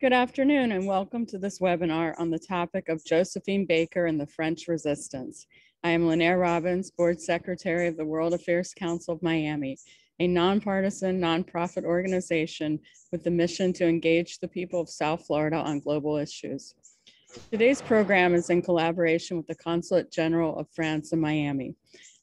Good afternoon and welcome to this webinar on the topic of Josephine Baker and the French Resistance. I am Lanier Robbins, Board Secretary of the World Affairs Council of Miami, a nonpartisan, nonprofit organization with the mission to engage the people of South Florida on global issues. Today's program is in collaboration with the Consulate General of France in Miami.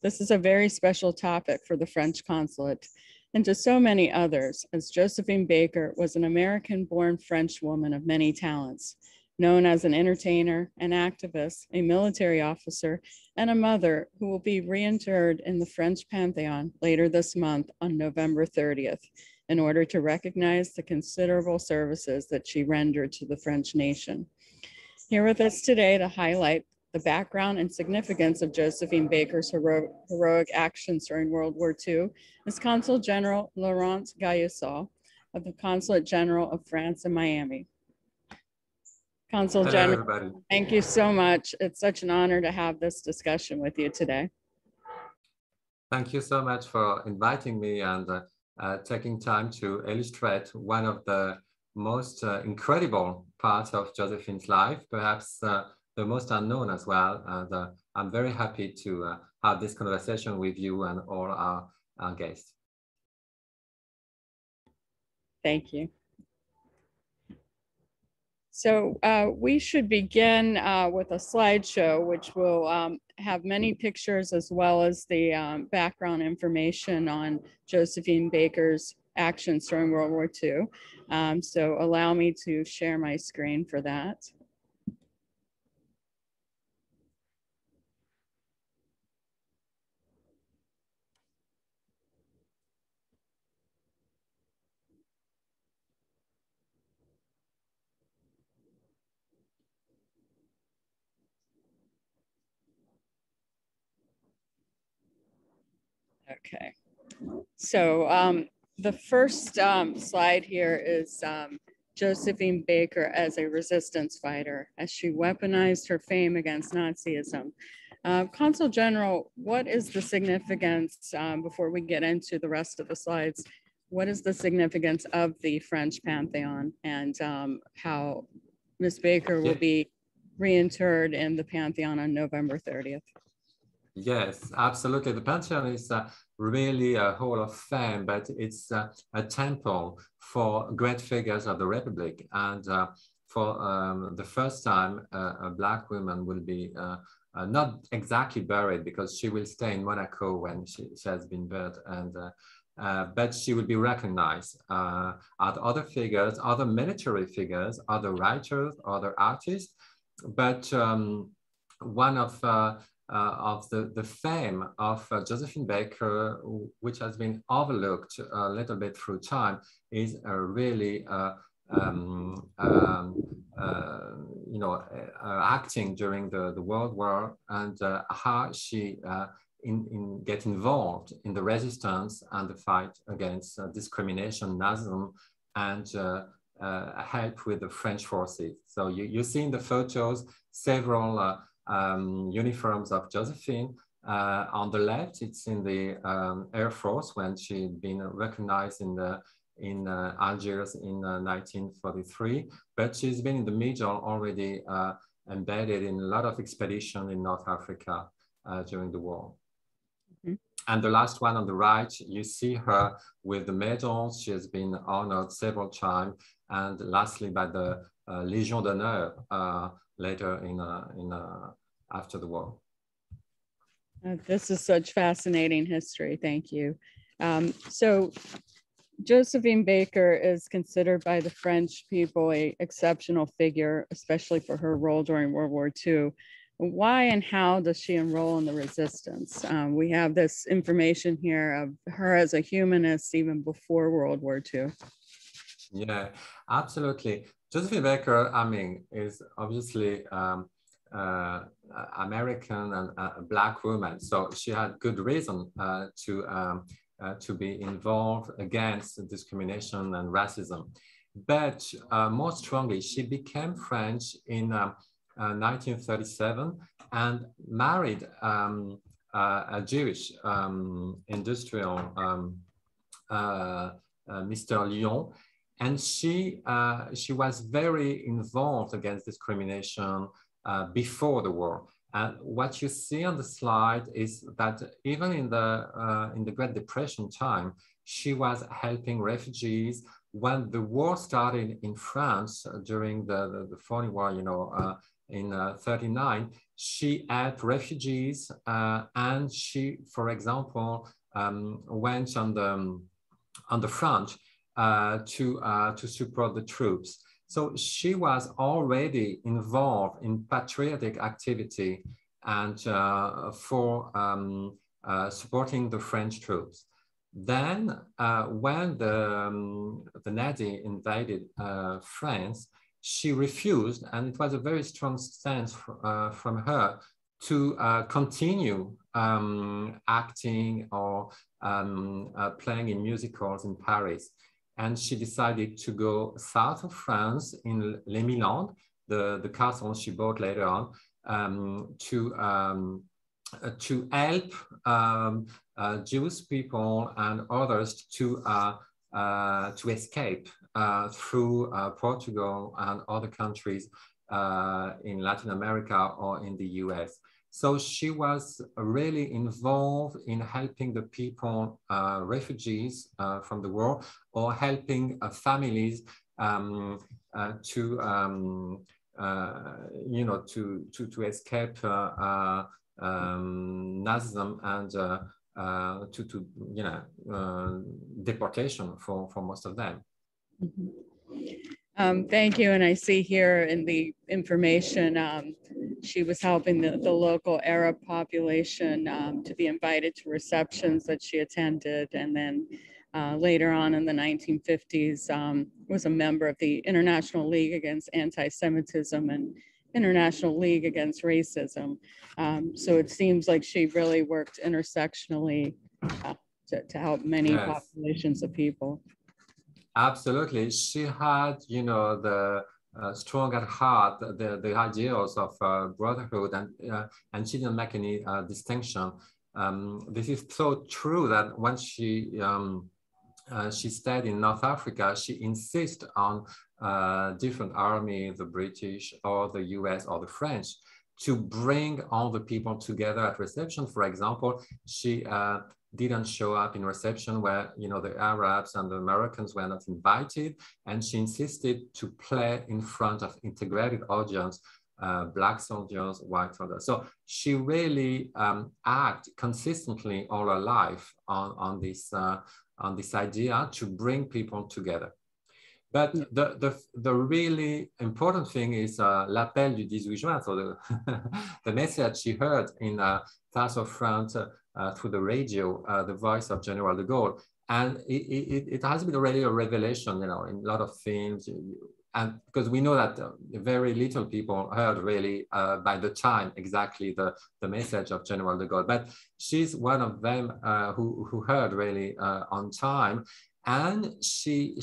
This is a very special topic for the French Consulate and to so many others, as Josephine Baker was an American-born French woman of many talents, known as an entertainer, an activist, a military officer, and a mother who will be reinterred in the French Panthéon later this month on November 30th, in order to recognize the considerable services that she rendered to the French nation. Here with us today to highlight the background and significance of Josephine Baker's heroic actions during World War II is Consul General Laurent Gaillessot of the Consulate General of France in Miami. Consul General, everybody. Thank you so much. It's such an honor to have this discussion with you today. Thank you so much for inviting me and taking time to illustrate one of the most incredible parts of Josephine's life, perhaps the most unknown as well. And I'm very happy to have this conversation with you and all our guests. Thank you. So we should begin with a slideshow, which will have many pictures as well as the background information on Josephine Baker's actions during World War II. So allow me to share my screen for that. Okay, so the first slide here is Josephine Baker as a resistance fighter, as she weaponized her fame against Nazism. Consul General, what is the significance, before we get into the rest of the slides, what is the significance of the French Panthéon and how Ms. Baker will be reinterred in the Panthéon on November 30th? Yes, absolutely. The Pantheon is really a hall of fame, but it's a temple for great figures of the Republic. And for the first time, a Black woman will be not exactly buried, because she will stay in Monaco when she has been buried, and but she will be recognized at other figures, other military figures, other writers, other artists. But one of the fame of Josephine Baker, which has been overlooked a little bit through time, is really acting during the World War, and how she get involved in the resistance and the fight against discrimination, Nazism, and help with the French forces. So you see in the photos several uniforms of Josephine. On the left, it's in the Air Force when she'd been recognized in Algiers in 1943, but she's been in the middle already embedded in a lot of expeditions in North Africa during the war. Mm-hmm. And the last one on the right, you see her with the medals. She has been honored several times, and lastly by the Légion d'honneur later after the war. This is such fascinating history. Thank you. So Josephine Baker is considered by the French people an exceptional figure, especially for her role during World War II. Why and how does she enroll in the resistance? We have this information here of her as a humanist even before World War II. Yeah, absolutely. Josephine Baker, I mean, is obviously American and a Black woman, so she had good reason to be involved against discrimination and racism. But more strongly, she became French in 1937 and married a Jewish industrial, Mr. Lyon. And she was very involved against discrimination before the war. And what you see on the slide is that even in the Great Depression time, she was helping refugees. When the war started in France during the Foreign War, you know, in 39, she helped refugees, and she, for example, went on the front to support the troops. So she was already involved in patriotic activity and for supporting the French troops. Then when the Nazi invaded France, she refused, and it was a very strong stance from her to continue acting or playing in musicals in Paris. And she decided to go south of France in Les Milandes, the castle she bought later on, to help Jewish people and others to escape through Portugal and other countries in Latin America or in the US. So she was really involved in helping the people, refugees from the war, or helping families to you know, to escape Nazism and to you know, deportation for most of them. Mm-hmm. Thank you. And I see here in the information, she was helping the local Arab population to be invited to receptions that she attended. And then later on in the 1950s, was a member of the International League Against Anti-Semitism and International League Against Racism. So it seems like she really worked intersectionally to help many populations of people. Absolutely. She had, you know, the strong at heart, the ideals of brotherhood, and she didn't make any distinction. This is so true that when she stayed in North Africa, she insisted on different army, the British or the US or the French, to bring all the people together at reception. For example, she didn't show up in reception where, you know, the Arabs and the Americans were not invited, and she insisted to play in front of integrated audience, Black soldiers, white soldiers. So she really acted consistently all her life on this idea to bring people together. But the really important thing is l'appel du 18 juin, so the message she heard in south of France through the radio, the voice of General de Gaulle. And it has been really a revelation, you know, in a lot of films. And because we know that very little people heard really by the time exactly the message of General de Gaulle. But she's one of them who heard really on time. And she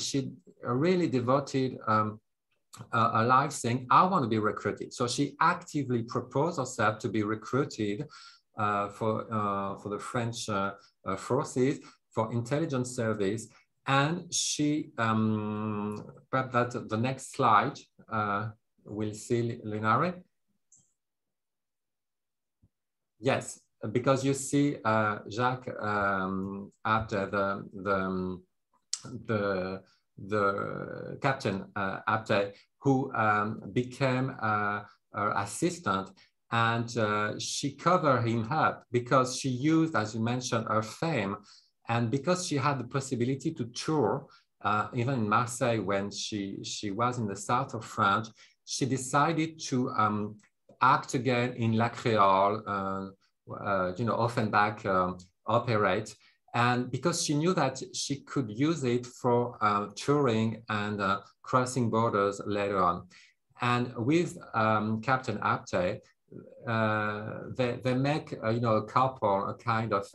really devoted a life saying, I want to be recruited. So she actively proposed herself to be recruited for the French forces, for intelligence service. And she, perhaps that the next slide, we'll see Linare. Yes, because you see Jacques after the captain Abte, who became her assistant, and she covered him up because she used, as you mentioned, her fame, and because she had the possibility to tour, even in Marseille when she was in the south of France, she decided to act again in La Créole, you know, Offenbach operette. And because she knew that she could use it for touring and crossing borders later on. And with Captain Abte, they make, you know, a couple, a kind of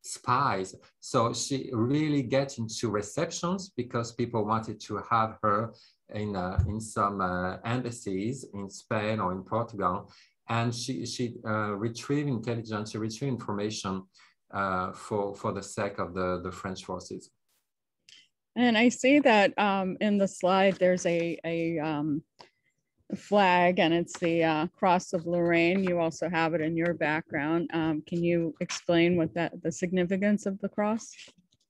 spies. So she really gets into receptions because people wanted to have her in some embassies in Spain or in Portugal. And she retrieved intelligence, she retrieved information for the sake of the French forces. And I see that in the slide, there's a flag, and it's the Cross of Lorraine. You also have it in your background. Can you explain what the significance of the cross?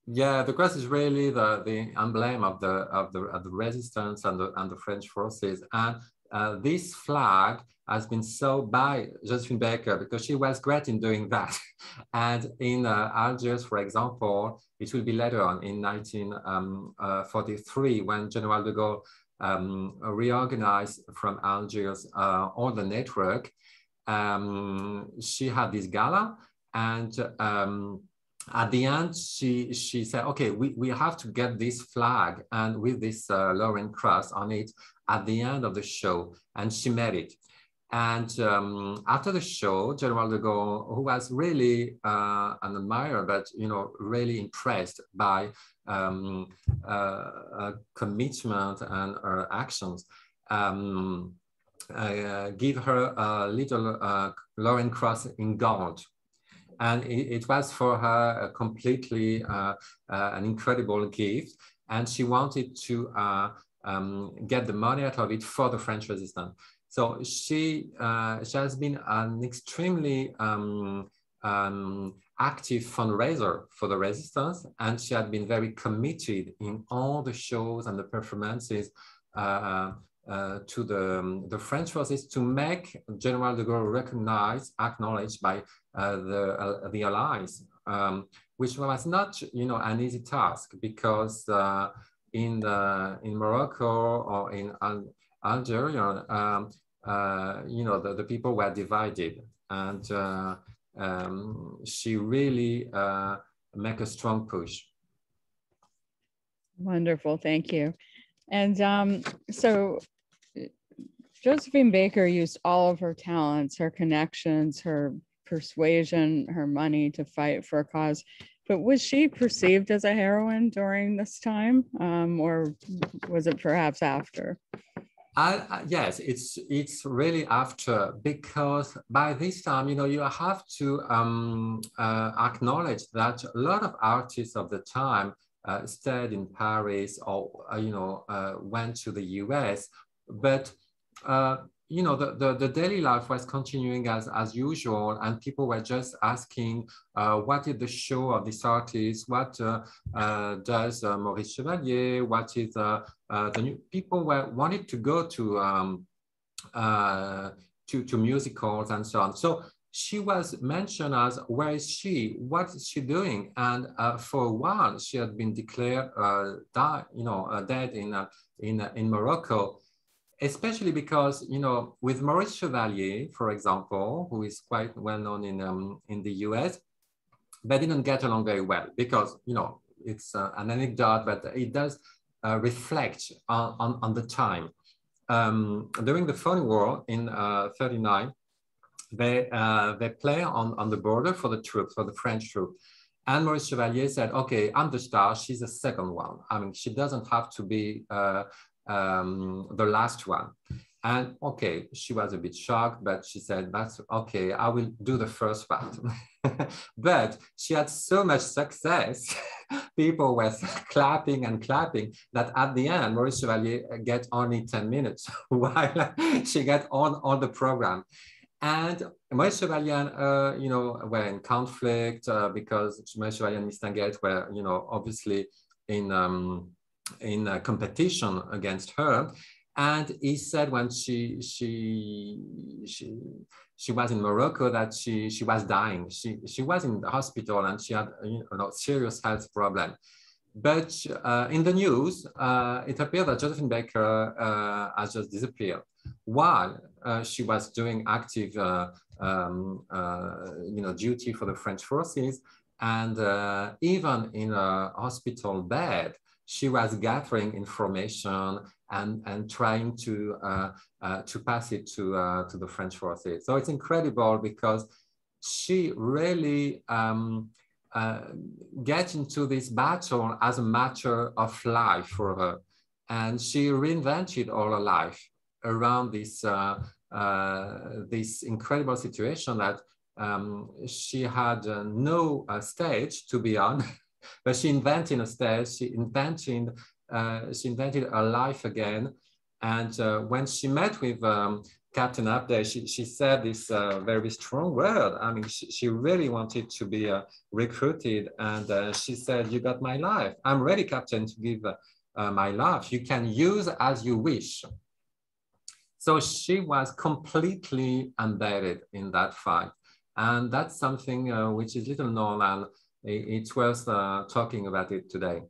Yeah, the cross is really the emblem of the resistance and the French forces. And this flag has been sewed by Josephine Baker because she was great in doing that. And in Algiers, for example, it will be later on in 1943 when General de Gaulle reorganized from Algiers all the network. She had this gala, and at the end, she said, okay, we have to get this flag and with this Lorraine cross on it at the end of the show. And she made it. And after the show, General de Gaulle, who was really an admirer, but really impressed by commitment and her actions, give her a little Lorraine cross in gold. And it was for her a completely an incredible gift. And she wanted to get the money out of it for the French resistance. So she has been an extremely active fundraiser for the resistance. And she had been very committed in all the shows and the performances to the French forces to make General de Gaulle recognized, acknowledged by the Allies, which was not, an easy task because in Morocco or in Algeria, the people were divided, and she really make a strong push. Wonderful, thank you. And so Josephine Baker used all of her talents, her connections, her persuasion, her money to fight for a cause. But was she perceived as a heroine during this time, or was it perhaps after? Yes, it's really after, because by this time, you have to acknowledge that a lot of artists of the time stayed in Paris or, went to the US, but the daily life was continuing as usual, and people were just asking, what is the show of this artist? What does Maurice Chevalier? What is the new? People wanted to go to musicals and so on. So she was mentioned as, where is she? What is she doing? And for a while, she had been declared dead in Morocco. Especially because, with Maurice Chevalier, for example, who is quite well known in the US, they didn't get along very well because, it's an anecdote, but it does reflect on the time. During the Phony War in 1939, they play on the border for the troops, for the French troops. And Maurice Chevalier said, okay, I'm the star, she's the second one. I mean, she doesn't have to be the last one. And okay, she was a bit shocked, but she said, that's okay, I will do the first part. But she had so much success, people were clapping and clapping, that at the end, Maurice Chevalier get only 10 minutes while she got on the program. And Maurice Chevalier, were in conflict because Maurice Chevalier and Miss Tanguette were, obviously in competition against her. And he said when she was in Morocco that she was dying. She was in the hospital and she had serious health problem. But in the news, it appeared that Josephine Baker has just disappeared while she was doing active duty for the French forces. And even in a hospital bed, she was gathering information and trying to pass it to the French forces. So it's incredible because she really gets into this battle as a matter of life for her. And she reinvented all her life around this, this incredible situation that she had no stage to be on. But she invented instead, she invented her life again. And when she met with Captain Update, she said this very strong word. I mean, she really wanted to be recruited. And she said, "You got my life. I'm ready, Captain, to give my life. You can use as you wish." So she was completely embedded in that fight. And that's something which is little known, and it's worth talking about it today.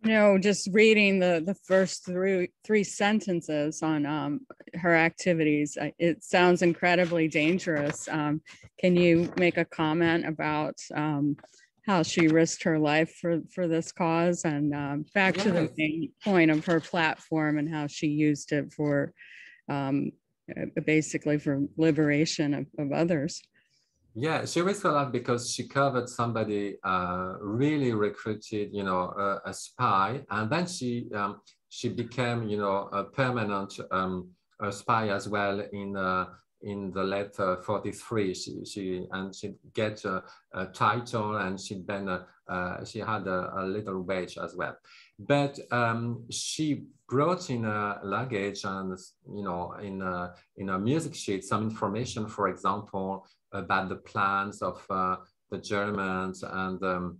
You know, just reading the first three sentences on her activities, it sounds incredibly dangerous. Can you make a comment about how she risked her life for this cause, and back to the main point of her platform and how she used it for basically for liberation of others? Yeah, she risked her life because she covered somebody really recruited, you know, a spy, and then she became, you know, a permanent a spy as well in the late 43. She get a title, and she then she had a little wage as well. But she brought in a luggage, and you know, in a music sheet, some information, for example, about the plans of the Germans and the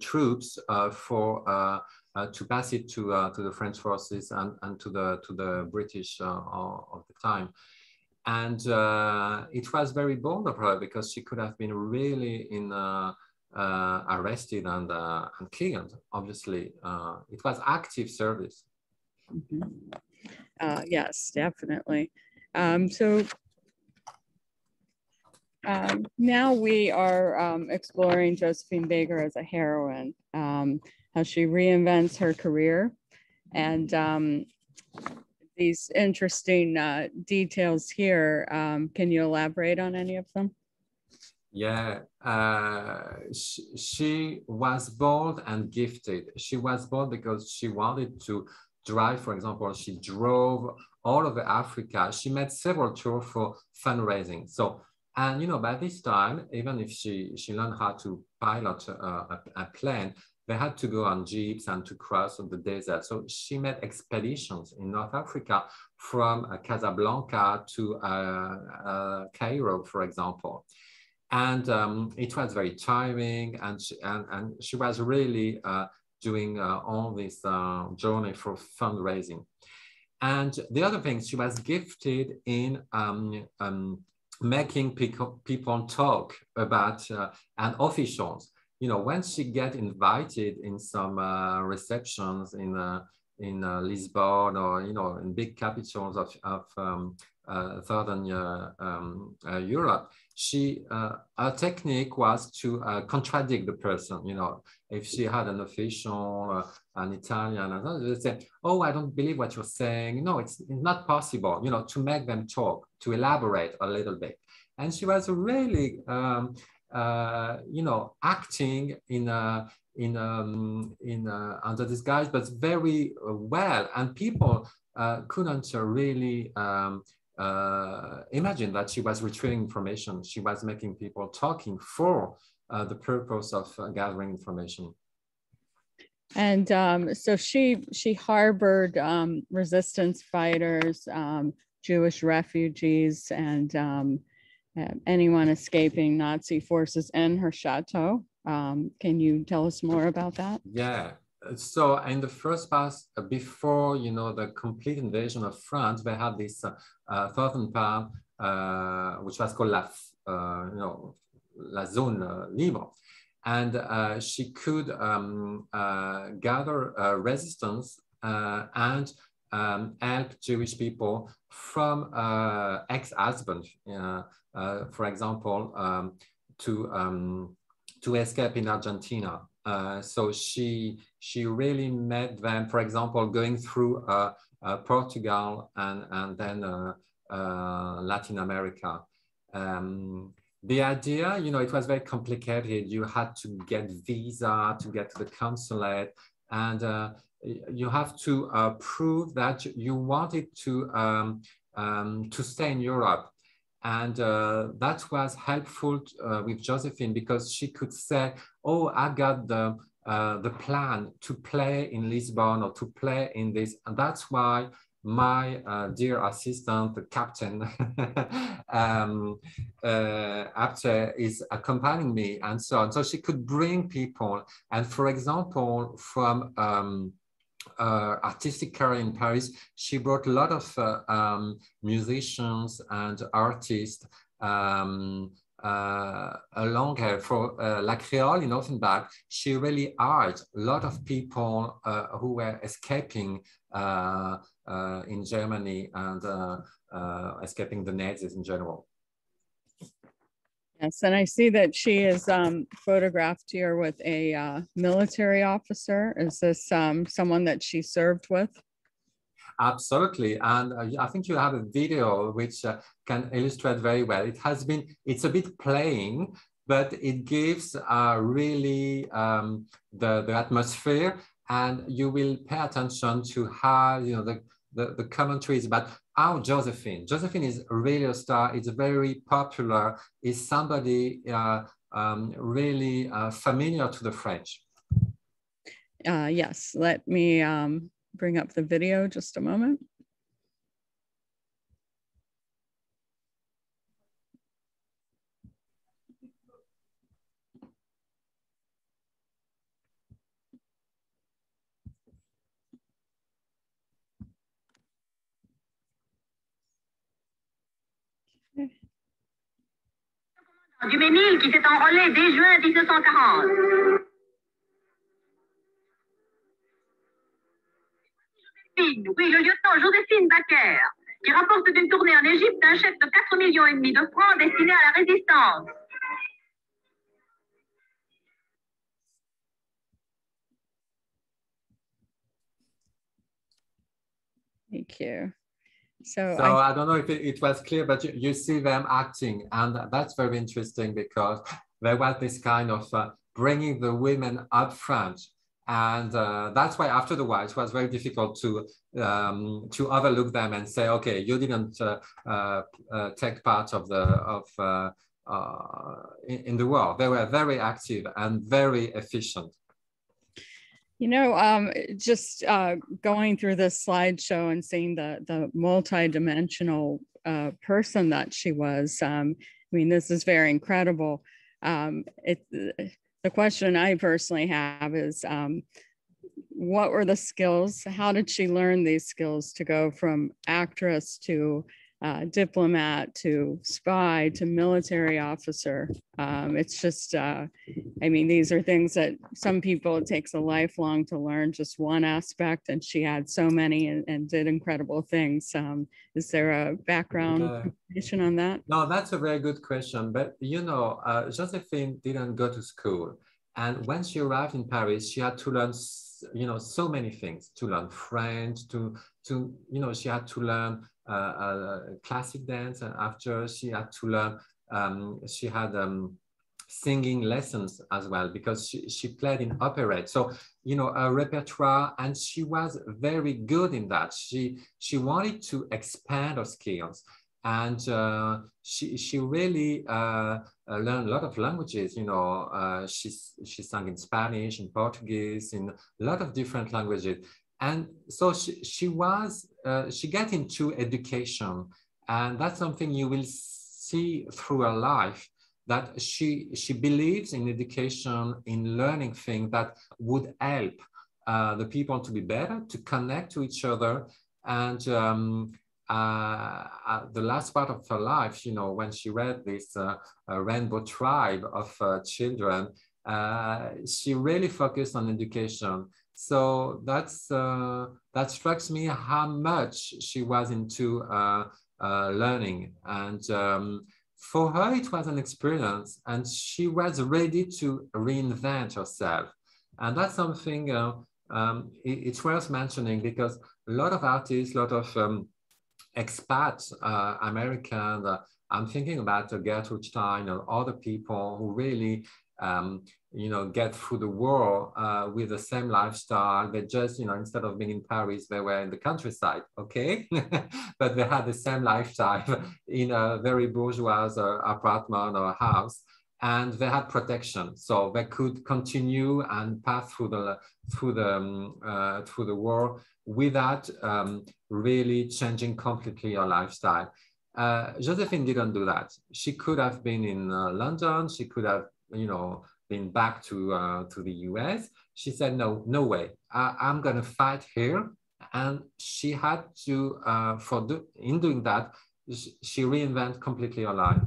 troops for to pass it to the French forces and to the British of the time. And it was very bold of her, because she could have been really arrested and killed. Obviously, it was active service. Mm-hmm. Yes, definitely. So now we are exploring Josephine Baker as a heroine, how she reinvents her career, and these interesting details here. Can you elaborate on any of them? Yeah, she was bold and gifted. She was bold because she wanted to drive, for example, she drove all over Africa. She made several tours for fundraising. So, and you know, by this time, even if she learned how to pilot a plane, they had to go on jeeps and to cross the desert. So she made expeditions in North Africa from Casablanca to Cairo, for example. And it was very tiring, and she was really doing all this journey for fundraising. And the other thing, she was gifted in making people talk about and officials. You know, when she get invited in some receptions in Lisbon, or you know, in big capitals of Southern Europe, her technique was to contradict the person. You know, if she had an official, an Italian, and they say, "Oh, I don't believe what you're saying." No, it's not possible. You know, to make them talk, to elaborate a little bit. And she was really, you know, acting under disguise, but very well. And people couldn't really imagine that she was retrieving information. She was making people talking for the purpose of gathering information. And so she harbored resistance fighters, Jewish refugees, and anyone escaping Nazi forces in her chateau. Can you tell us more about that? Yeah. So in the first part, before, you know, the complete invasion of France, they had this southern part, which was called la zone libre. And she could gather resistance and help Jewish people from ex-husband, for example, to escape in Argentina. So she really made them, for example, going through Portugal and then Latin America. The idea, you know, it was very complicated. You had to get visa to get to the consulate, and you have to prove that you wanted to stay in Europe. And that was helpful with Josephine because she could say, oh, I got the plan to play in Lisbon or to play in this. And that's why my dear assistant, the captain, after is accompanying me and so on. So she could bring people. And for example, from artistic career in Paris, she brought a lot of musicians and artists along her. For La Créole in Offenbach, she really hired a lot of people who were escaping in Germany and escaping the Nazis in general. Yes, and I see that she is photographed here with a military officer. Is this someone that she served with? Absolutely, and I think you have a video which can illustrate very well. It's a bit plain, but it gives really the atmosphere, and you will pay attention to how the commentaries about how Josephine is really a star. It's very popular. Is somebody really familiar to the French? Yes, let me bring up the video just a moment. Du Ménil qui s'est enrôlé dès juin 1940. Oui, le lieutenant Josephine Baker, qui rapporte d'une tournée en Égypte un chèque de 4,5 millions de francs destiné à la résistance. Thank you. So I don't know if it was clear, but you see them acting, and that's very interesting because there was this kind of bringing the women up front. And that's why after the war, it was very difficult to overlook them and say, okay, you didn't take part in the war. They were very active and very efficient. You know, just going through this slideshow and seeing the multi-dimensional person that she was, I mean, this is very incredible. The question I personally have is, what were the skills? How did she learn these skills to go from actress to diplomat to spy to military officer? It's just, I mean, these are things that some people, it takes a lifelong to learn just one aspect, and she had so many and did incredible things. Is there a background information on that? No, that's a very good question. But, you know, Josephine didn't go to school. And when she arrived in Paris, she had to learn, you know, so many things, to learn French, to you know, she had to learn classic dance, and after she had to learn, she had singing lessons as well, because she played in operette. So, you know, a repertoire, and she was very good in that. She wanted to expand her skills, and she really learned a lot of languages. You know, she sang in Spanish, in Portuguese, in a lot of different languages. And so she got into education, and that's something you will see through her life, that she believes in education, in learning things that would help the people to be better, to connect to each other. And the last part of her life, you know, when she read this rainbow tribe of children, she really focused on education. So that strikes me how much she was into learning. And for her, it was an experience, and she was ready to reinvent herself. And that's something it's worth mentioning, because a lot of artists, a lot of expats, American, I'm thinking about Gertrude Stein or other people who really get through the war with the same lifestyle. They just, instead of being in Paris, they were in the countryside, okay? But they had the same lifestyle in a very bourgeois apartment or house, and they had protection, so they could continue and pass through the war without really changing completely your lifestyle. Josephine didn't do that. She could have been in London. She could have, been back to the US. She said, no way. I'm going to fight here. And she had to, in doing that, she reinvented completely her life.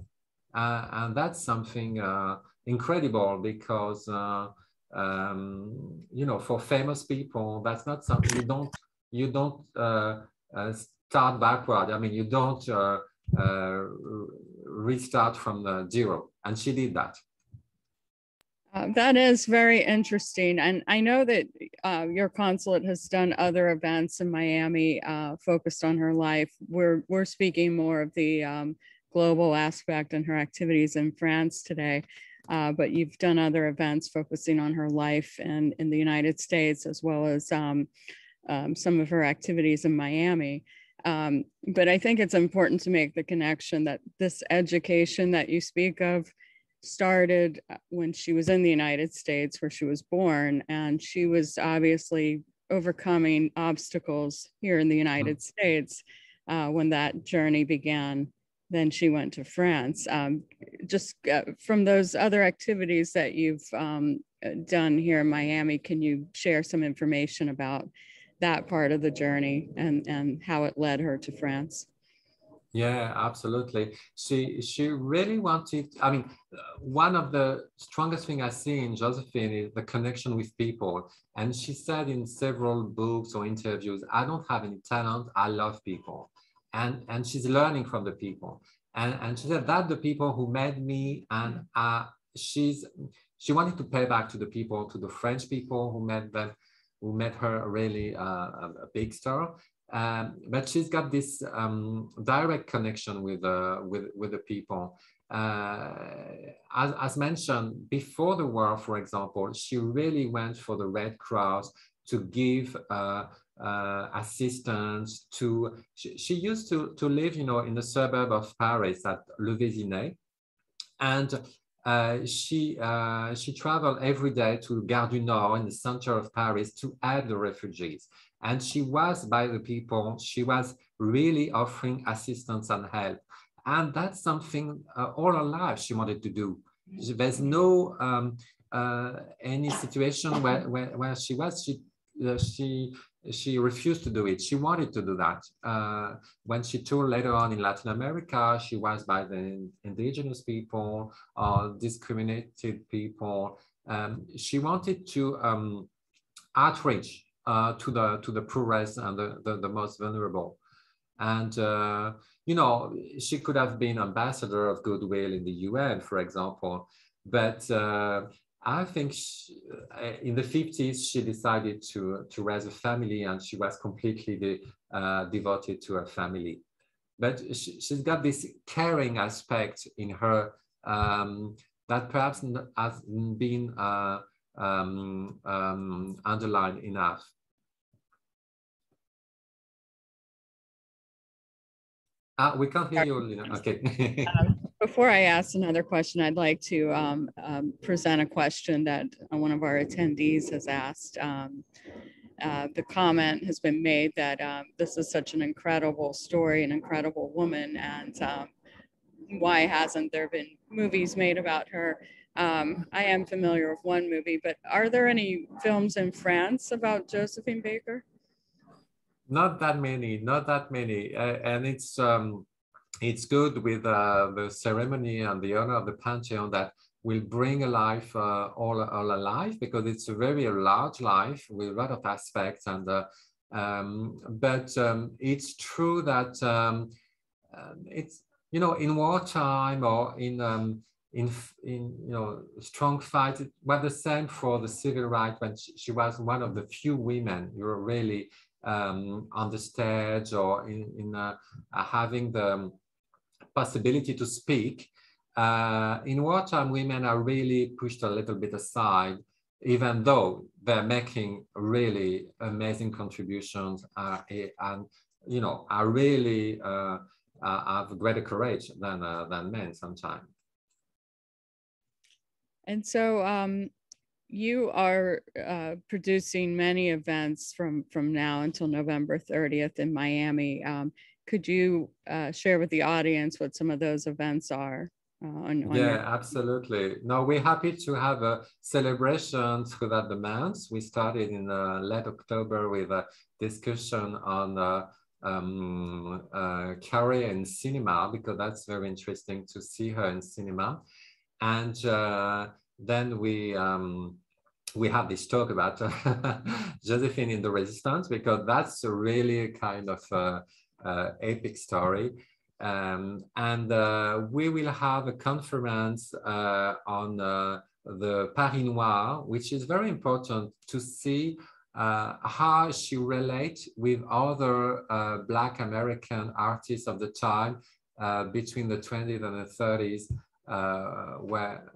And that's something incredible because, for famous people, that's not something you don't start backward. I mean, you don't restart from the zero. And she did that. That is very interesting. And I know that your consulate has done other events in Miami focused on her life. We're speaking more of the global aspect and her activities in France today. But you've done other events focusing on her life and in the United States, as well as some of her activities in Miami. But I think it's important to make the connection that this education that you speak of started when she was in the United States, where she was born, and she was obviously overcoming obstacles here in the United States when that journey began. Then she went to France. Just from those other activities that you've done here in Miami, can you share some information about that part of the journey and how it led her to France? Yeah, absolutely. She really wanted, I mean, one of the strongest things I see in Josephine is the connection with people. And she said in several books or interviews, I don't have any talent, I love people. And she's learning from the people. And she said that the people who made me, and she wanted to pay back to the people, to the French people who made her really a big star. But she's got this direct connection with the people. As mentioned, before the war, for example, she really went for the Red Cross to give assistance to, she used to live, in the suburb of Paris at Le Vésinet. And she traveled every day to Gare du Nord in the center of Paris to help the refugees. And she was by the people, she was really offering assistance and help. And that's something all her life she wanted to do. There's no any situation where she was, she refused to do it. She wanted to do that. When she toured later on in Latin America, she was by the indigenous people or discriminated people. She wanted to outreach to the poorest and the most vulnerable. And, she could have been ambassador of goodwill in the UN, for example, but I think in the 50s, she decided to raise a family, and she was completely devoted to her family. But she's got this caring aspect in her that perhaps hasn't been underlined enough. We can't hear you, Lina. Okay. Before I ask another question, I'd like to present a question that one of our attendees has asked. The comment has been made that this is such an incredible story, an incredible woman, and why hasn't there been movies made about her? I am familiar with one movie, but are there any films in France about Josephine Baker? Not that many, and it's good with the ceremony and the honor of the Panthéon that will bring alive all alive, because it's a very large life with a lot of aspects. And but it's true that it's, in wartime or in strong fight, it was the same for the civil rights, when she was one of the few women who were really on the stage or in having the possibility to speak. In wartime, women are really pushed a little bit aside, even though they're making really amazing contributions and are really have greater courage than men sometimes. And so you are producing many events from now until November 30th in Miami. Could you share with the audience what some of those events are? Absolutely. No, we're happy to have a celebration throughout the month. We started in late October with a discussion on career in cinema, because that's very interesting to see her in cinema. And then we have this talk about Josephine in the Resistance, because that's a really kind of epic story. And we will have a conference on the Paris Noir, which is very important to see how she relates with other Black American artists of the time between the 20s and the 30s,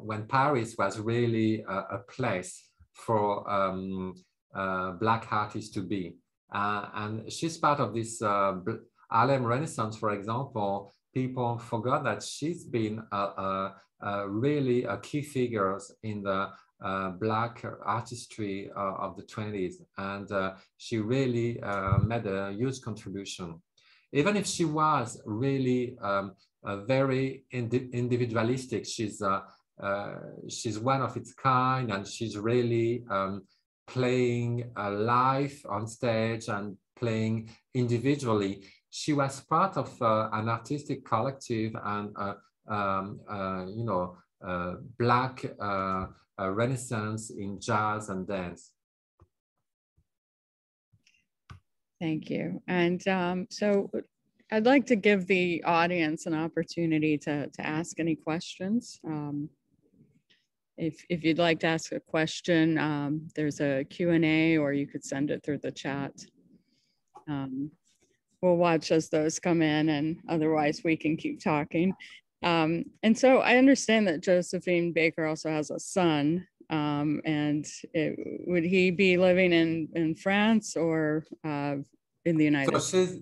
when Paris was really a place for Black artists to be. And she's part of this Harlem Renaissance, for example. People forgot that she's been really a key figure in the Black artistry of the 20s. And she really made a huge contribution. Even if she was really very individualistic, she's one of its kind, and she's really playing live on stage and playing individually. She was part of an artistic collective and Black Renaissance in jazz and dance. Thank you. And so I'd like to give the audience an opportunity to ask any questions. If you'd like to ask a question, there's a Q&A, or you could send it through the chat. We'll watch as those come in, and otherwise we can keep talking. And so I understand that Josephine Baker also has a son, and would he be living in France or in the United States?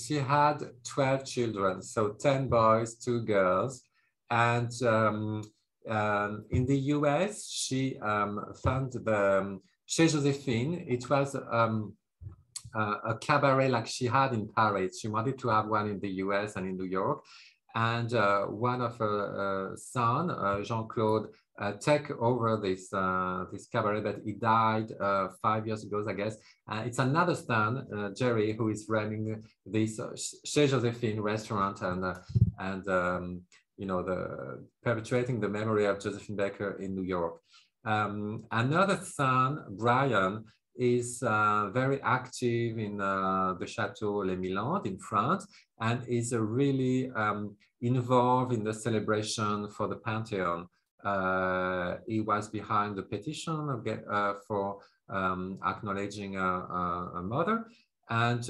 She had 12 children, so 10 boys, 2 girls. And in the US, she found the Chez Josephine. It was a cabaret like she had in Paris. She wanted to have one in the US and in New York. And one of her son, Jean-Claude, take over this cabaret, but he died 5 years ago, I guess. It's another son, Jerry, who is running this Chez Josephine restaurant and perpetuating the memory of Josephine Baker in New York. Another son, Brian, is very active in the Chateau Les Milandes in France, and is really involved in the celebration for the Panthéon. He was behind the petition for acknowledging a mother. And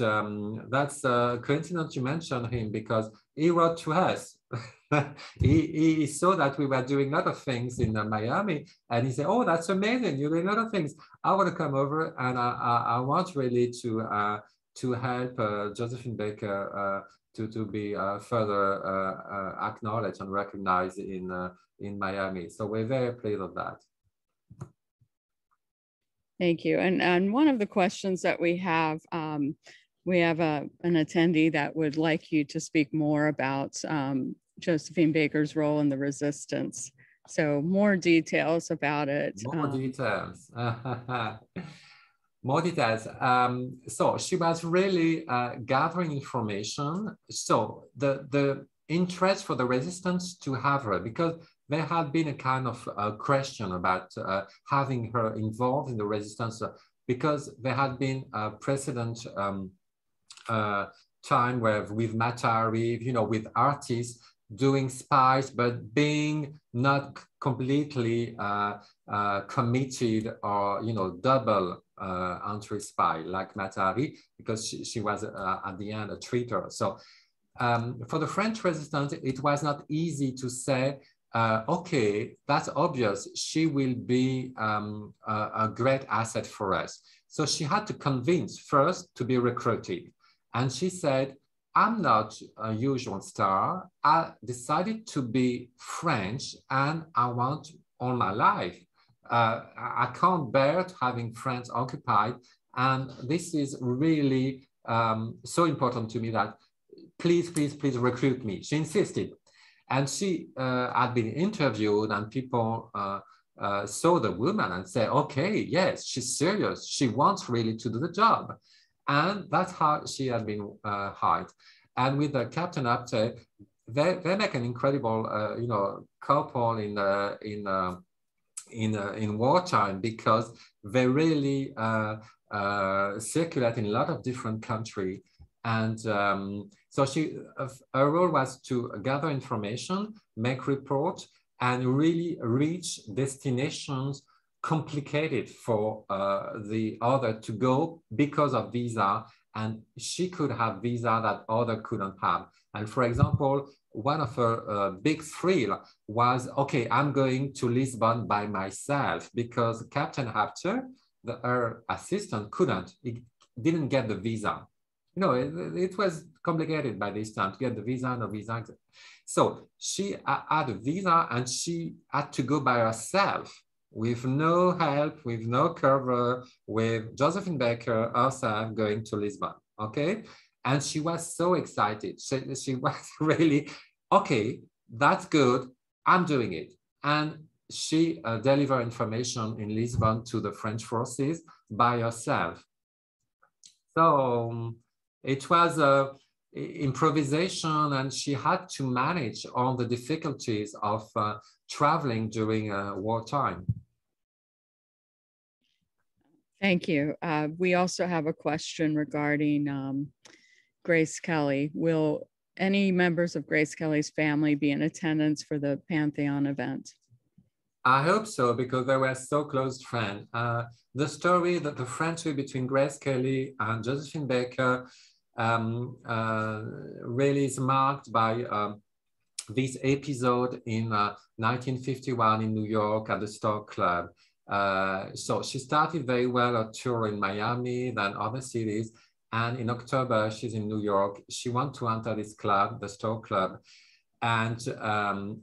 that's a coincidence you mentioned him, because he wrote to us. he saw that we were doing a lot of things in Miami, and he said, "Oh, that's amazing, you're doing a lot of things. I want to come over, and I want really to help Josephine Baker to be further acknowledged and recognized in Miami." So we're very pleased of that. Thank you. And one of the questions that we have an attendee that would like you to speak more about Josephine Baker's role in the resistance. So more details about it. More details. More details. So she was really gathering information. So the interest for the resistance to have her, because there had been a kind of question about having her involved in the resistance, because there had been a precedent time where with Matari, with artists doing spies, but being not completely committed or, double entry spy like Matari, because she was at the end a traitor. So for the French resistance, it was not easy to say, okay, that's obvious. She will be a great asset for us. So she had to convince first to be recruited. And she said, I'm not a usual star. I decided to be French and I want all my life. I can't bear to having France occupied. And this is really so important to me that please, please, please recruit me. She insisted. And she had been interviewed and people saw the woman and said, okay, yes, she's serious. She wants really to do the job. And that's how she had been hired. And with Captain Apte, they make an incredible, couple in wartime because they really circulate in a lot of different countries. And so her role was to gather information, make reports, and really reach destinations complicated for the other to go because of visa. And she could have visa that other couldn't have. And for example, one of her big thrill was, okay, I'm going to Lisbon by myself because Captain Apte, her assistant, couldn't. He didn't get the visa. It was complicated by this time to get the visa and the visa. So she had a visa and she had to go by herself with no help, with no cover, with Josephine Baker herself going to Lisbon, okay? And she was so excited. She was really, okay, that's good, I'm doing it. And she delivered information in Lisbon to the French forces by herself. So it was improvisation, and she had to manage all the difficulties of traveling during wartime. Thank you. We also have a question regarding Grace Kelly. Will any members of Grace Kelly's family be in attendance for the Panthéon event? I hope so, because they were so close friends. The story, the friendship between Grace Kelly and Josephine Baker really is marked by this episode in 1951 in New York at the Stock Club. So she started very well a tour in Miami, then other cities. And in October, she's in New York. She wants to enter this club, the Stock Club. And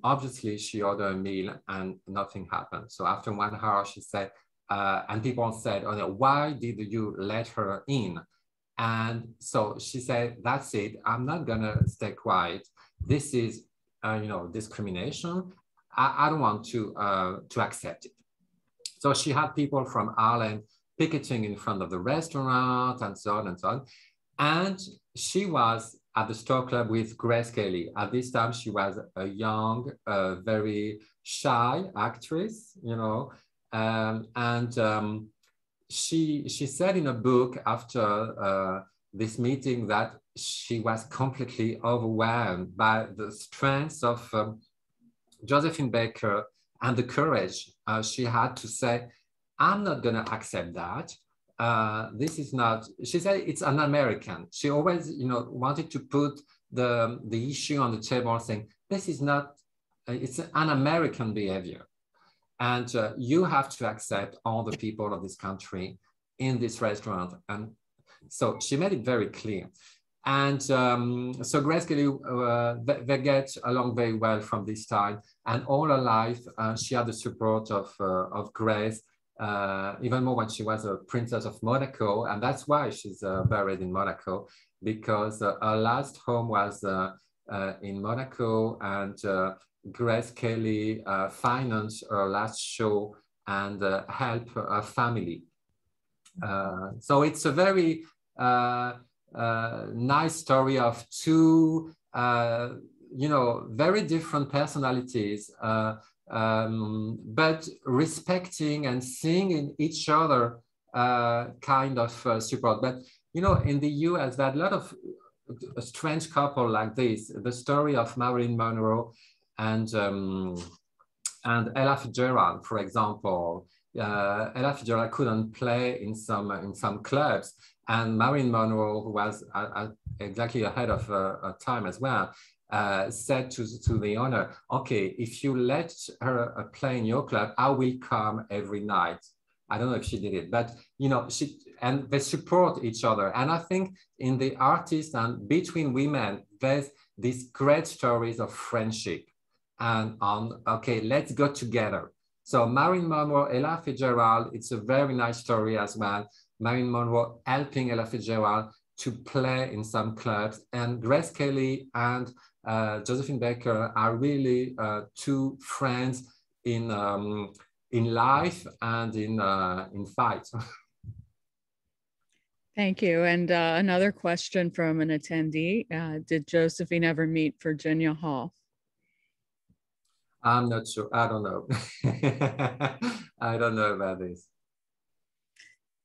obviously she ordered a meal and nothing happened. So after 1 hour, she said, and people said, oh, no, why did you let her in? And so she said, that's it. I'm not gonna stay quiet. This is, discrimination. I don't want to accept it. So she had people from Ireland picketing in front of the restaurant and so on and so on. And she was at the Stock Club with Grace Kelly. At this time, she was a young, very shy actress, she said in a book after this meeting that she was completely overwhelmed by the strength of Josephine Baker and the courage she had to say, I'm not gonna accept that. This is not, she said it's an American. She always, wanted to put the issue on the table saying, this is not, it's an American behavior. And you have to accept all the people of this country in this restaurant. And so she made it very clear. And so Grace Kelly, they get along very well from this time. And all her life, she had the support of Grace, even more when she was a princess of Monaco. And that's why she's buried in Monaco, because her last home was in Monaco, and Grace Kelly financed her last show and helped her family. So it's a very nice story of two, very different personalities, but respecting and seeing in each other kind of support. But, in the US, there are a lot of strange couple like this. The story of Marilyn Monroe and Ella Fitzgerald, for example, Ella Fitzgerald couldn't play in some clubs, and Marilyn Monroe, who was exactly ahead of her time as well, said to the owner, okay, if you let her play in your club, I will come every night. I don't know if she did it, but you know, and they support each other. And I think in the artists and between women, there's these great stories of friendship and on, okay, let's go together. So Marilyn Monroe, Ella Fitzgerald, it's a very nice story as well. Marilyn Monroe helping Ella Fitzgerald to play in some clubs, and Grace Kelly and Josephine Baker are really two friends in life and in fight. Thank you. And another question from an attendee. Did Josephine ever meet Virginia Hall? I'm not sure. I don't know. I don't know about this.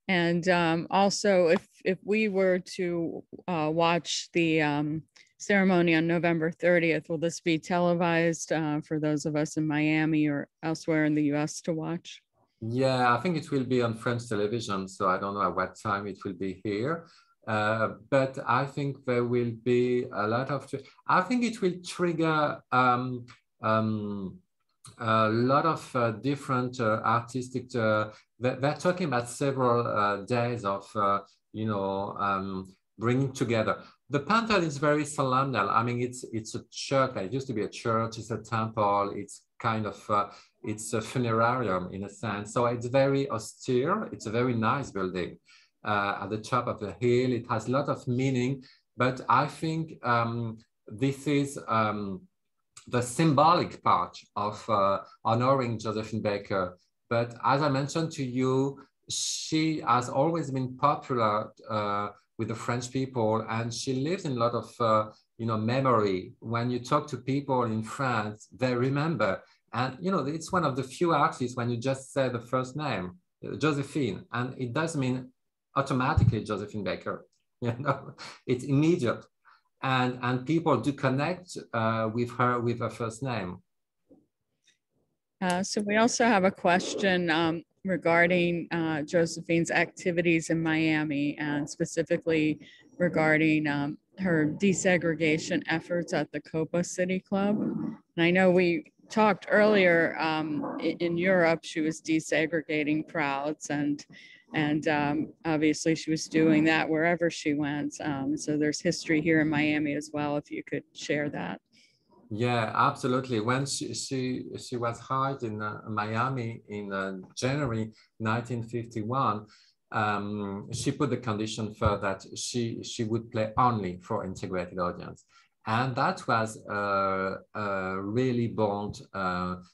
And also, if we were to watch the ceremony on November 30th, will this be televised for those of us in Miami or elsewhere in the US to watch? Yeah, I think it will be on French television, so I don't know at what time it will be here. But I think there will be a lot of, I think it will trigger a lot of different artistic, they're talking about several days of, you know, bringing together. The Panthéon is very solemnal. I mean, it's a church. It used to be a church. It's a temple. It's kind of, it's a funerarium in a sense. So it's very austere. It's a very nice building at the top of the hill. It has a lot of meaning, but I think this is the symbolic part of honoring Josephine Baker. But as I mentioned to you, she has always been popular with the French people, and she lives in a lot of you know, memory. When you talk to people in France, they remember. And you know, it's one of the few artists when you just say the first name, Josephine, and it does mean automatically Josephine Baker. You know, it's immediate. And people do connect with her first name. So we also have a question regarding Josephine's activities in Miami, and specifically regarding her desegregation efforts at the Copa City Club. And I know we talked earlier in Europe, she was desegregating crowds, and obviously she was doing that wherever she went. So there's history here in Miami as well, if you could share that. Yeah, absolutely. When she was hired in Miami in January 1951, she put the condition for that she would play only for integrated audience. And that was a really bold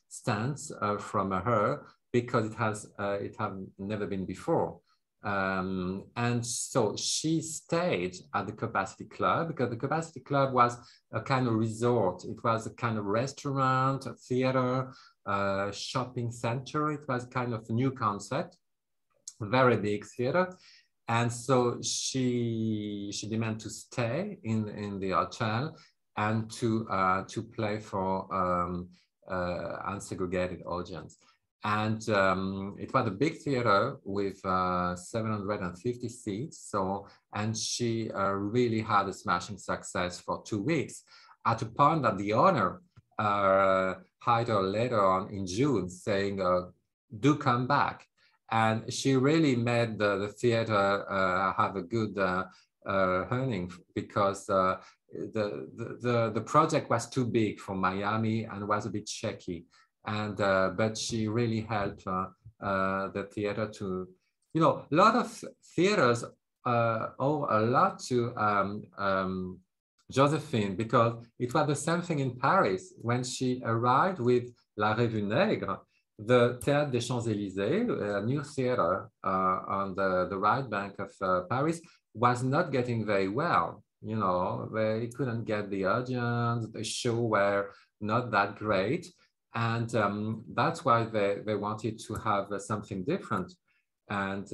stance from her, because it had never been before. And so she stayed at the Capacity Club, because the Capacity Club was a kind of resort. It was a kind of restaurant, a theater, shopping center. It was kind of a new concept, very big theater. And so she demanded to stay in the hotel and to play for unsegregated audience. And it was a big theater with 750 seats. So, and she really had a smashing success for 2 weeks, at a point that the owner hired her later on in June, saying, do come back. And she really made the theater have a good earning, because the project was too big for Miami and was a bit shaky. And but she really helped the theater to, you know, a lot of theaters owe a lot to Josephine, because it was the same thing in Paris when she arrived with La Revue Nègre. The Théâtre des Champs-Élysées, a new theater on the right bank of Paris, was not getting very well. You know, they couldn't get the audience, the show were not that great. And that's why they wanted to have something different. And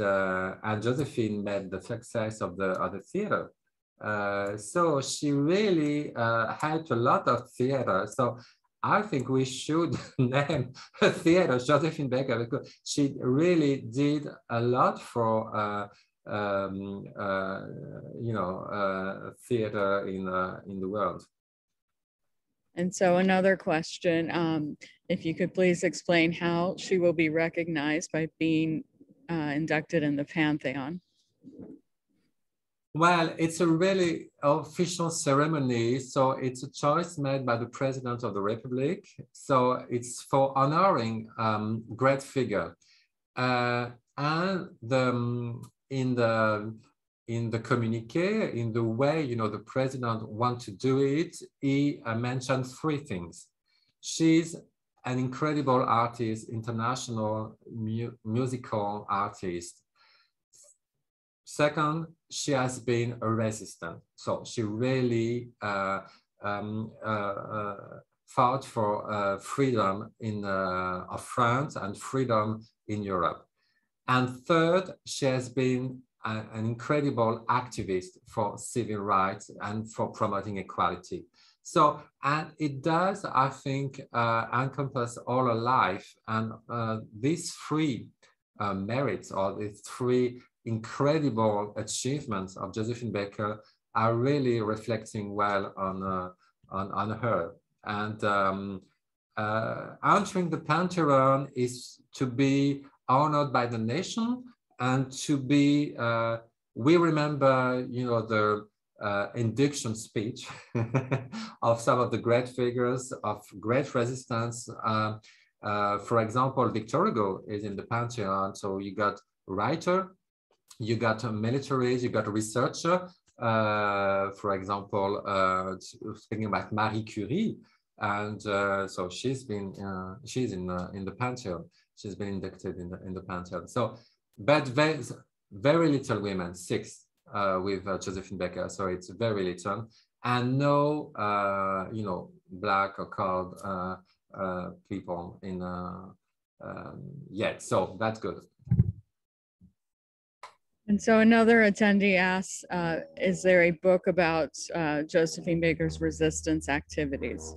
Josephine made the success of the theater. So she really helped a lot of theater. So I think we should name a theater Josephine Baker, because she really did a lot for theater in the world. And so another question, if you could please explain how she will be recognized by being inducted in the Pantheon. Well, it's a really official ceremony. So it's a choice made by the President of the Republic. So it's for honoring great figure. And in the communique, in the way, the President wants to do it, he mentioned three things. She's an incredible artist, international musical artist. Second, she has been a resistant. So she really fought for freedom of France and freedom in Europe. And third, she has been an incredible activist for civil rights and for promoting equality. So, and it does, I think, encompass all her life. And these three merits, or these three incredible achievements of Josephine Baker are really reflecting well on her. And entering the Panthéon is to be honored by the nation, and to be, we remember, the induction speech of some of the great figures of great resistance. For example, Victor Hugo is in the Panthéon. So you got writer, you got militaries, you got a researcher. For example, speaking about Marie Curie, and so she's in the Panthéon. She's been inducted in the Panthéon. So, but very little women, 6 with Josephine Baker. So it's very little, and no, black or colored people in yet. So that's good. And so another attendee asks, is there a book about Josephine Baker's resistance activities?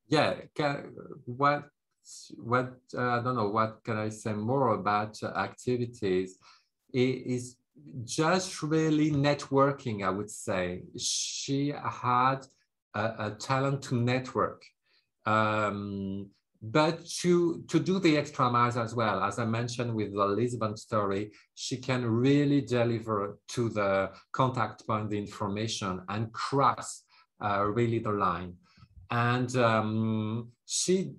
Yeah, what I don't know, what can I say more about activities? It is just really networking, I would say. She had a talent to network, but to do the extra miles as well. As I mentioned with the Lisbon story, she can really deliver to the contact point the information and cross really the line. And she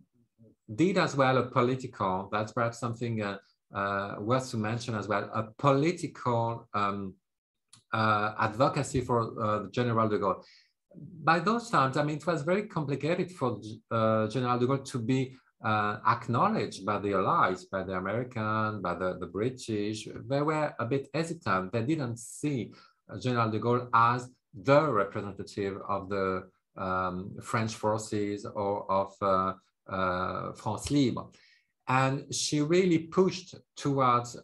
did as well a political, that's perhaps something worth to mention as well, a political advocacy for General de Gaulle. By those times, I mean, it was very complicated for General de Gaulle to be acknowledged by the Allies, by the American, by the British. They were a bit hesitant. They didn't see General de Gaulle as the representative of the French forces or of France Libre. And she really pushed towards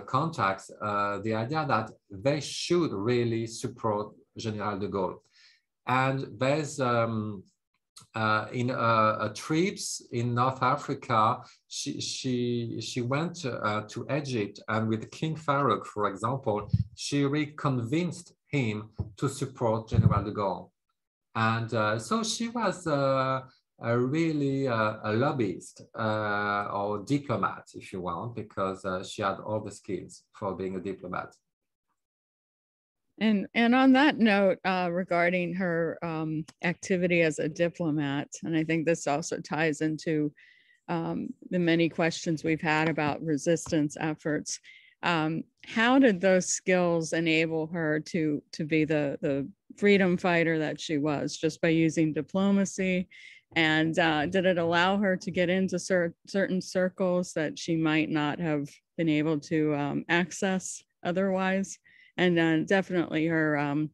contacts the idea that they should really support General de Gaulle. And there's in trips in North Africa, she went to Egypt, and with King Farouk, for example, she really convinced him to support General de Gaulle. And so she was really a lobbyist or diplomat, if you want, because she had all the skills for being a diplomat. And on that note, regarding her activity as a diplomat, and I think this also ties into the many questions we've had about resistance efforts, how did those skills enable her to be the freedom fighter that she was, just by using diplomacy? And did it allow her to get into certain circles that she might not have been able to access otherwise? And definitely her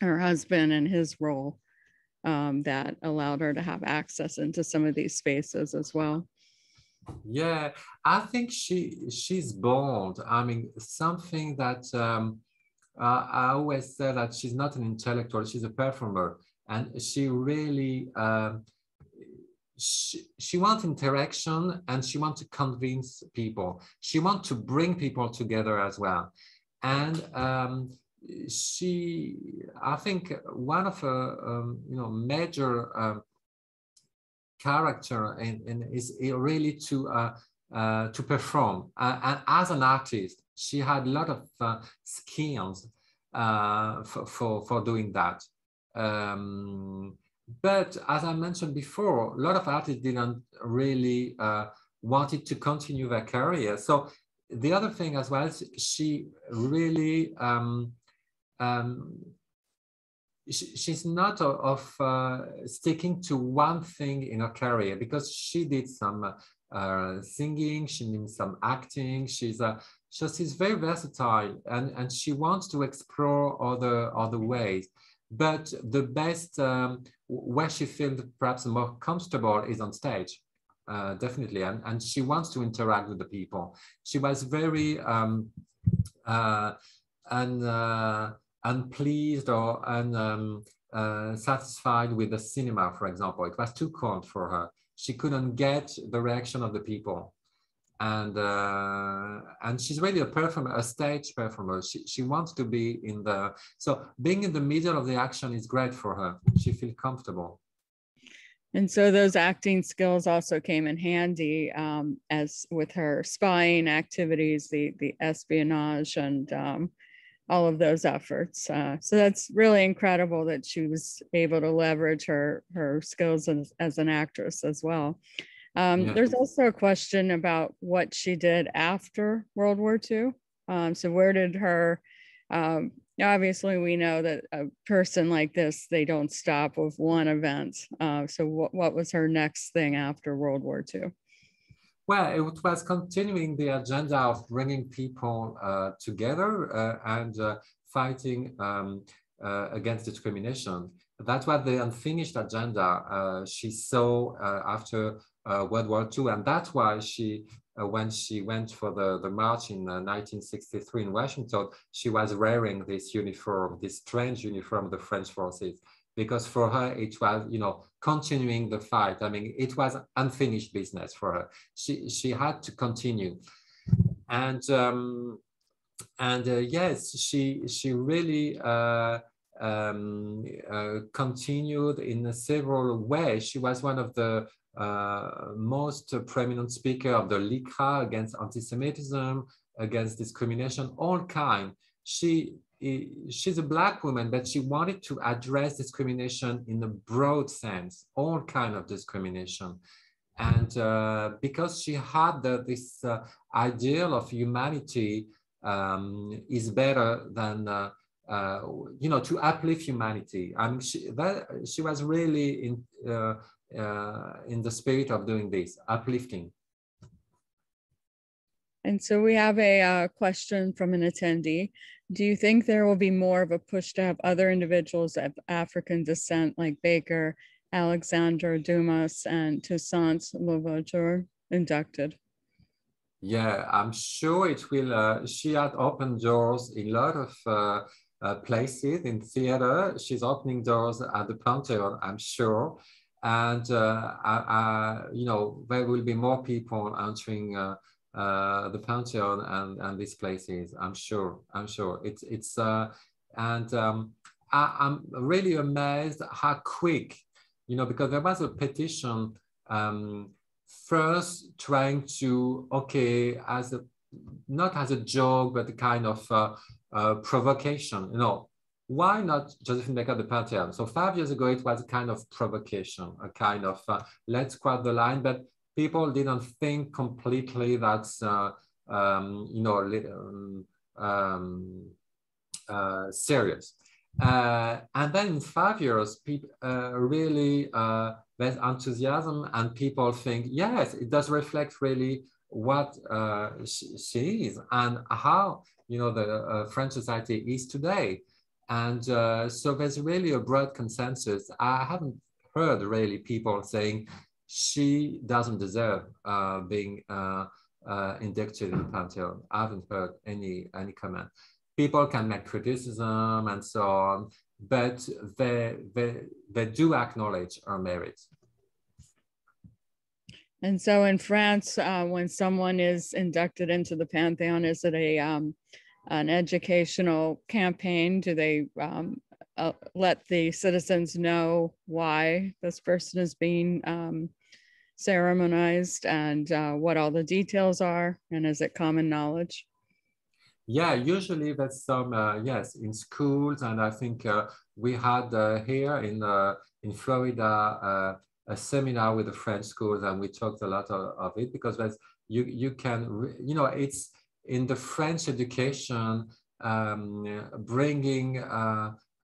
husband and his role that allowed her to have access into some of these spaces as well. Yeah, I think she's bold. I mean, something that I always say that she's not an intellectual, she's a performer. and she really she wants interaction, and she wants to convince people. She wants to bring people together as well. And I think one of her major character is really to perform. And as an artist, she had a lot of skills for doing that. But as I mentioned before, a lot of artists didn't really wanted to continue their career. So the other thing as well is she really she's not of sticking to one thing in her career, because she did some singing, she did some acting. She's very versatile, and she wants to explore other ways. But the best where she feels perhaps more comfortable is on stage, definitely, and she wants to interact with the people. She was very unpleased or unsatisfied with the cinema, for example. It was too cold for her. She couldn't get the reaction of the people. And she's really a performer, a stage performer. She wants to be in the, so being in the middle of the action is great for her. She feels comfortable. And so those acting skills also came in handy as with her spying activities, the espionage, and all of those efforts. So that's really incredible that she was able to leverage her skills as an actress as well. There's also a question about what she did after World War II. So where did her, obviously we know that a person like this, they don't stop with one event. So what was her next thing after World War II? Well, it was continuing the agenda of bringing people together and fighting against discrimination. That was the unfinished agenda she saw after World War II, and that's why she, when she went for the march in 1963 in Washington, she was wearing this uniform, this strange uniform of the French forces, because for her it was, continuing the fight. I mean, it was unfinished business for her. She had to continue, and yes, she really continued in several ways. She was one of the most prominent speaker of the LICRA against anti-Semitism, against discrimination, all kind. She's a Black woman, but she wanted to address discrimination in a broad sense, all kind of discrimination. And because she had this ideal of humanity is better than, to uplift humanity. I mean, she was really in the spirit of doing this, uplifting. And so we have a question from an attendee. Do you think there will be more of a push to have other individuals of African descent like Baker, Alexandre Dumas, and Toussaint Louverture inducted? Yeah, I'm sure it will. She had opened doors in a lot of places in theater. She's opening doors at the Panthéon, I'm sure. And, there will be more people entering the Panthéon and these places. I'm sure. I'm really amazed how quick, because there was a petition first trying to, not as a joke, but a kind of provocation, why not Josephine Baker the Panthéon? So 5 years ago, it was a kind of provocation, a kind of let's cross the line, but people didn't think completely that's, serious. And then in 5 years, people really there's enthusiasm, and people think, yes, it does reflect really what she is and how, the French society is today. And so there's really a broad consensus. I haven't heard really people saying she doesn't deserve being inducted in the Panthéon. I haven't heard any comment. People can make criticism and so on, but they do acknowledge her merit. And so in France, when someone is inducted into the Pantheon, is it an educational campaign? Do they let the citizens know why this person is being ceremonized and what all the details are? And is it common knowledge? Yeah, usually that's some, yes, in schools. And I think we had here in Florida, a seminar with the French schools, and we talked a lot of it, because that's, you can, you know, it's in the French education, bringing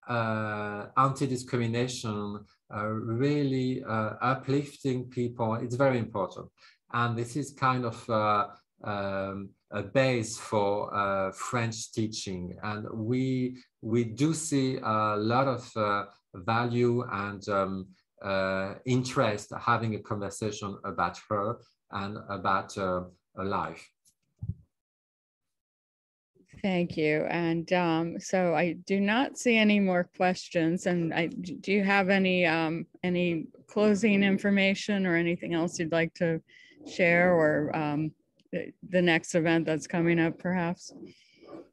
anti-discrimination, really uplifting people. It's very important. And this is kind of a base for French teaching. And we do see a lot of value and interest having a conversation about her and about her life. Thank you. And so I do not see any more questions. And do you have any closing information or anything else you'd like to share, or the next event that's coming up perhaps?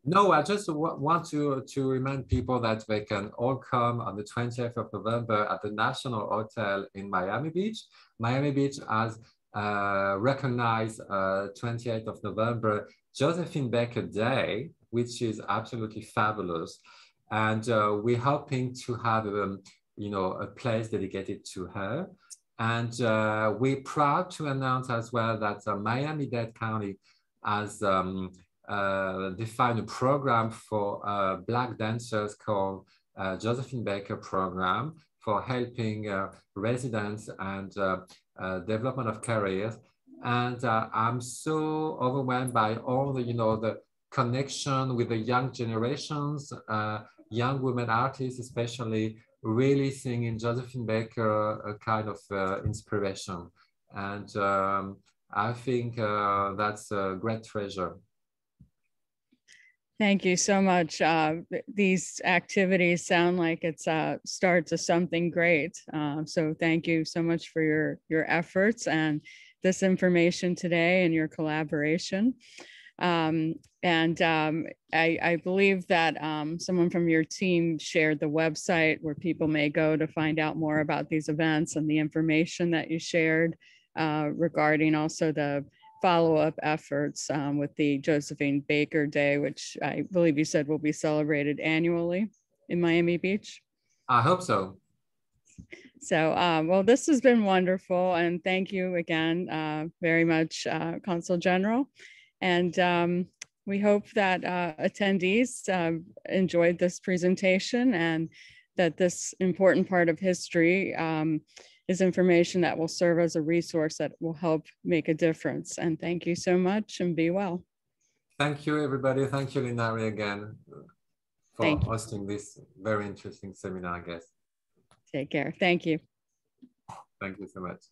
No, I just want to remind people that they can all come on the 20th of November at the National Hotel in Miami Beach. Miami Beach has recognized 28th of November Josephine Baker Day, which is absolutely fabulous. And we're hoping to have you know, a place dedicated to her. And we're proud to announce as well that Miami-Dade County has defined a program for Black dancers called Josephine Baker Program, for helping residents and development of careers. And I'm so overwhelmed by all the, you know, the connection with the young generations, young women artists, especially, really seeing in Josephine Baker a kind of inspiration. And I think that's a great treasure. Thank you so much. These activities sound like it's a start to something great. So thank you so much for your efforts and this information today and your collaboration. I believe that someone from your team shared the website where people may go to find out more about these events and the information that you shared regarding also the follow-up efforts with the Josephine Baker Day, which I believe you said will be celebrated annually in Miami Beach. I hope so. So, well, this has been wonderful. And thank you again very much, Consul General. And we hope that attendees enjoyed this presentation, and that this important part of history is information that will serve as a resource that will help make a difference. And thank you so much, and be well. Thank you, everybody. Thank you, Linari, again for hosting this very interesting seminar, I guess. Take care. Thank you. Thank you so much.